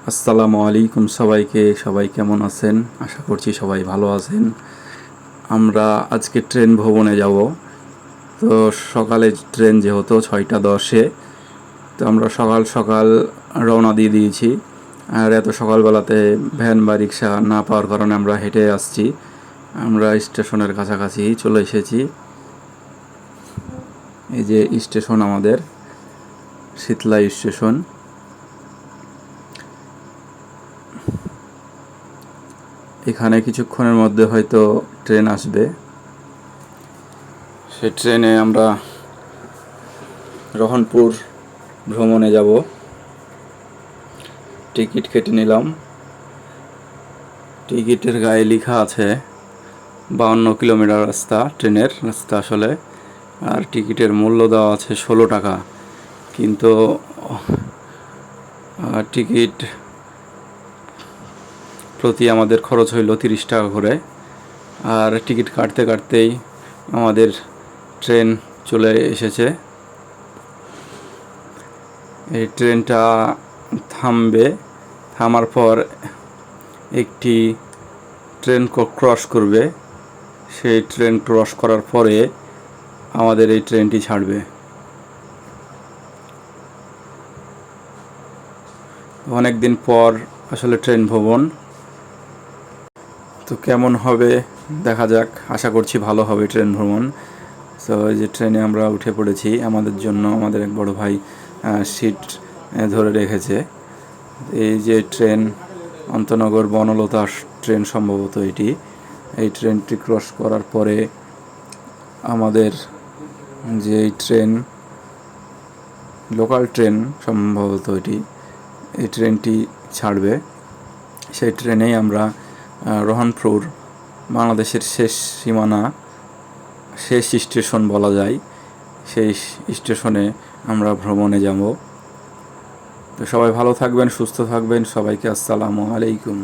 আসসালামু আলাইকুম সবাইকে। সবাই কেমন আছেন? আশা করছি সবাই ভালো আছেন। আমরা আজকে ট্রেন ভবনে যাব। তো সকালে ট্রেন যেহেতু 6টা 10-এ, তো আমরা সকাল সকাল রওনা দিয়ে দিয়েছি। আর এত সকালবেলাতে ভ্যান বা রিক্সা না পাওয়ার কারণে আমরা হেঁটে আসছি। আমরা স্টেশনের কাছাকাছি চলে এসেছি। এই যে স্টেশন আমাদের শীতলা স্টেশন। এখানে কিছুক্ষণের মধ্যে হয়তো ট্রেন আসবে। সে ট্রেনে আমরা রহনপুর ভ্রমণে যাব। টিকিট কেটে নিলাম। টিকিটের গায়ে লেখা আছে 52 কিলোমিটার রাস্তা, ট্রেনের রাস্তা আসলে। আর টিকিটের মূল্য দেওয়া আছে 16 টাকা। কিন্তু টিকিট প্রতি আমাদের খরচ হইল 30 টাকা করে। আর টিকিট কাটতে কাটতেই আমাদের ট্রেন চলে এসেছে। এই ট্রেনটা থামবে। থামার পর একটি ট্রেন ক্রস করবে। সেই ট্রেন ক্রস করার পরে আমাদের এই ট্রেনটি ছাড়বে। অনেক দিন পর আসলে ট্রেন ভ্রমণ। তো কেমন হবে দেখা যাক। আশা করছি ভালো হবে ট্রেন ভ্রমণ। তো এই যে ট্রেনে আমরা উঠে পড়েছি। আমাদের জন্য আমাদের এক বড় ভাই সিট ধরে রেখেছে। এই যে ট্রেন অন্তনগর বনলতা ট্রেন সম্ভবত এটি। এই ট্রেনটি ক্রস করার পরে আমাদের যে ট্রেন, লোকাল ট্রেন সম্ভবত এটি, এই ট্রেনটি ছাড়বে। সেই ট্রেনেই আমরা রহনপুর, বাংলাদেশের শেষ সীমানা, শেষ স্টেশন বলা যায়, সেই স্টেশনে আমরা ভ্রমণে যাব। তো সবাই ভালো থাকবেন, সুস্থ থাকবেন। সবাইকে আসসালামু আলাইকুম।